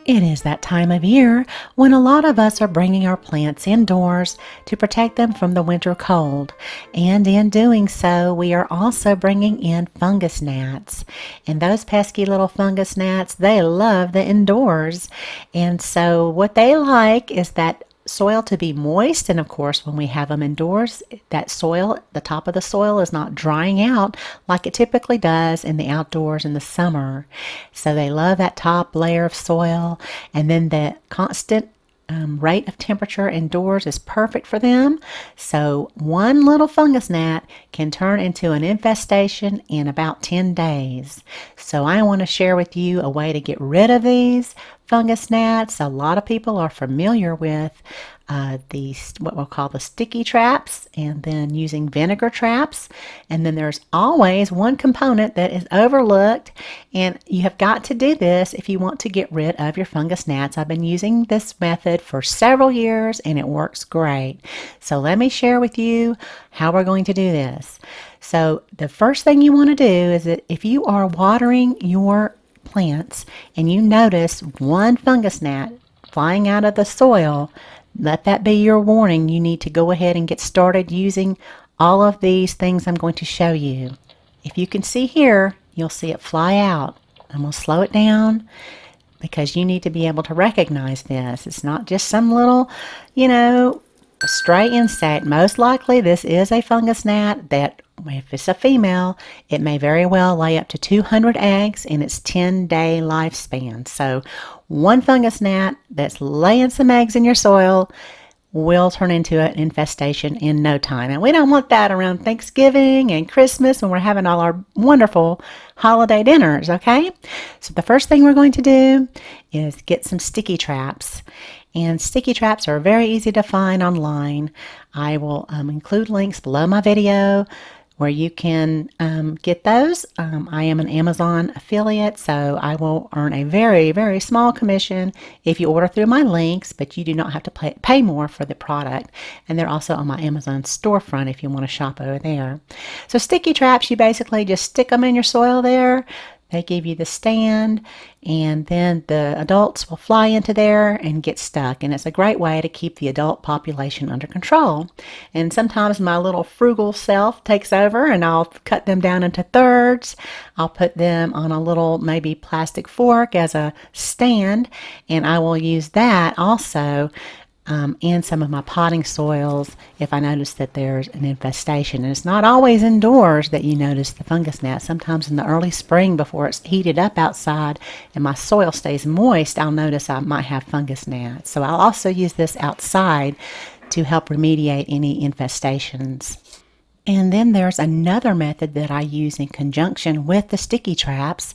It is that time of year when a lot of us are bringing our plants indoors to protect them from the winter cold. And in doing so, we are also bringing in fungus gnats. And those pesky little fungus gnats, they love the indoors. And so what they like is that soil to be moist, and of course when we have them indoors, that soil, the top of the soil, is not drying out like it typically does in the outdoors in the summer. So they love that top layer of soil, and then the constant rate of temperature indoors is perfect for them. So one little fungus gnat can turn into an infestation in about 10 days. So I want to share with you a way to get rid of these fungus gnats. A lot of people are familiar with these, what we'll call the sticky traps, and then using vinegar traps. And then there's always one component that is overlooked, and you have got to do this if you want to get rid of your fungus gnats. I've been using this method for several years and it works great. So let me share with you how we're going to do this. So the first thing you want to do is that if you are watering your plants and you notice one fungus gnat flying out of the soil, let that be your warning. You need to go ahead and get started using all of these things I'm going to show you. If you can see here, you'll see it fly out. I'm going to slow it down because you need to be able to recognize this. It's not just some little, stray insect. Most likely this is a fungus gnat that, if it's a female, it may very well lay up to 200 eggs in its 10-day lifespan. So one fungus gnat that's laying some eggs in your soil will turn into an infestation in no time. And we don't want that around Thanksgiving and Christmas when we're having all our wonderful holiday dinners, okay? So the first thing we're going to do is get some sticky traps. And sticky traps are very easy to find online. I will include links below my video where you can get those. I am an Amazon affiliate, so I will earn a very, very small commission if you order through my links, but you do not have to pay more for the product. And they're also on my Amazon storefront if you want to shop over there. So sticky traps, you basically just stick them in your soil there. They give you the stand, and then the adults will fly into there and get stuck. And it's a great way to keep the adult population under control. And sometimes my little frugal self takes over, and I'll cut them down into thirds. I'll put them on a little maybe plastic fork as a stand, and I will use that also in some of my potting soils if I notice that there's an infestation. And it's not always indoors that you notice the fungus gnat. Sometimes in the early spring before it's heated up outside and my soil stays moist, I'll notice I might have fungus gnats. So I'll also use this outside to help remediate any infestations. And then there's another method that I use in conjunction with the sticky traps,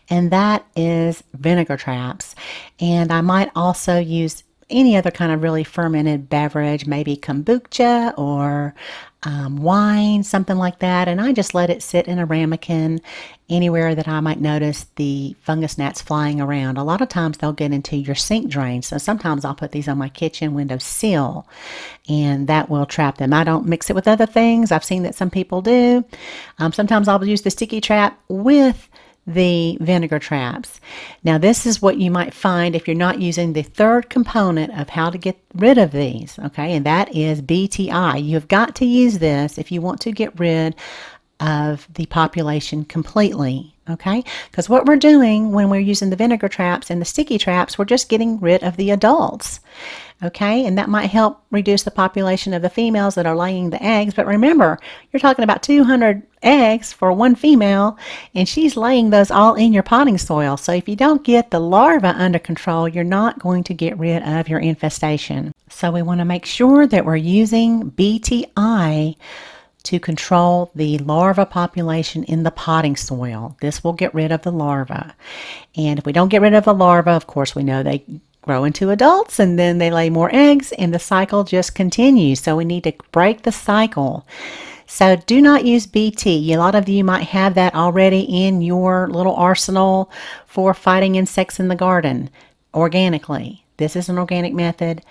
and that is vinegar traps. And I might also use any other kind of really fermented beverage, maybe kombucha or wine, something like that. And I just let it sit in a ramekin anywhere that I might notice the fungus gnats flying around. A lot of times they'll get into your sink drain. So sometimes I'll put these on my kitchen window sill, and that will trap them. I don't mix it with other things. I've seen that some people do. Sometimes I'll use the sticky trap with the vinegar traps. Now this is what you might find if you're not using the third component of how to get rid of these, okay, and that is BTI. You've got to use this if you want to get rid of the population completely, okay, because what we're doing when we're using the vinegar traps and the sticky traps, we're just getting rid of the adults. Okay, and that might help reduce the population of the females that are laying the eggs. But remember, you're talking about 200 eggs for one female, and she's laying those all in your potting soil. So if you don't get the larva under control, you're not going to get rid of your infestation. So we want to make sure that we're using BTI to control the larva population in the potting soil. This will get rid of the larva. And if we don't get rid of the larva, of course, we know they grow into adults and then they lay more eggs and the cycle just continues. So we need to break the cycle. So do not use BT. A lot of you might have that already in your little arsenal for fighting insects in the garden organically. This is an organic method,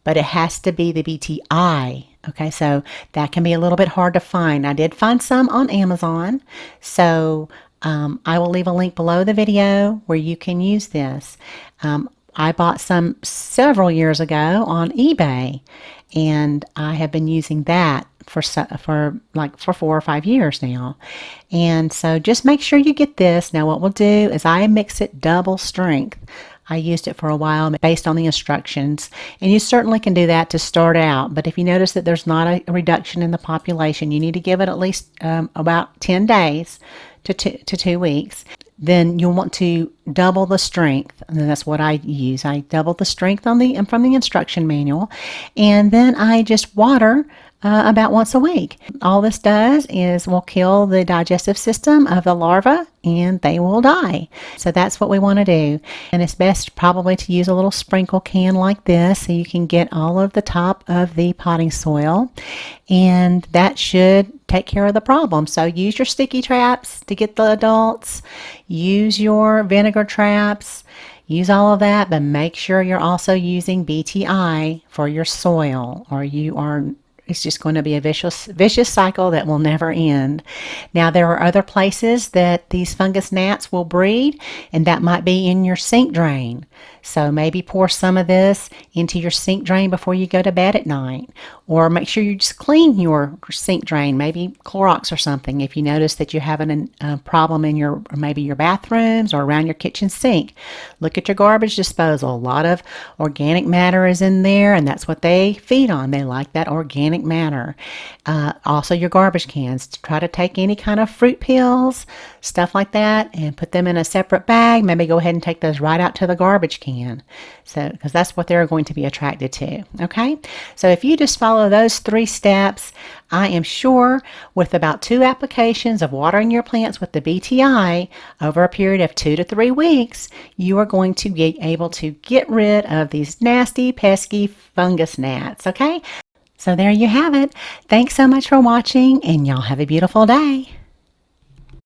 but it has to be the BTI. Okay, so that can be a little bit hard to find. I did find some on Amazon, so I will leave a link below the video where you can use this. I bought some several years ago on eBay, and I have been using that for 4 or 5 years now. And so just make sure you get this. Now what we'll do is I mix it double strength. I used it for a while based on the instructions, and you certainly can do that to start out. But if you notice that there's not a reduction in the population, you need to give it at least about 10 days to 2 weeks. Then you'll want to double the strength, and then that's what I use. I double the strength from the instruction manual, and then I just water about once a week. All this does is will kill the digestive system of the larva, and they will die. So that's what we want to do. And it's best probably to use a little sprinkle can like this so you can get all of the top of the potting soil, and that should take care of the problem. So use your sticky traps to get the adults, use your vinegar traps, use all of that, but make sure you're also using BTI for your soil, or it's just going to be a vicious cycle that will never end. Now, there are other places that these fungus gnats will breed, and that might be in your sink drain. So maybe pour some of this into your sink drain before you go to bed at night. Or make sure you just clean your sink drain, maybe Clorox or something, if you notice that you're having a problem in maybe your bathrooms or around your kitchen sink. Look at your garbage disposal. A lot of organic matter is in there, and that's what they feed on. They like that organic matter. Also your garbage cans. Try to take any kind of fruit peels, stuff like that, and put them in a separate bag. Maybe go ahead and take those right out to the garbage can. So, because that's what they're going to be attracted to. Okay, so if you just follow those 3 steps, I am sure with about 2 applications of watering your plants with the BTI over a period of 2 to 3 weeks, you are going to be able to get rid of these nasty, pesky fungus gnats. Okay, so there you have it. Thanks so much for watching, and y'all have a beautiful day.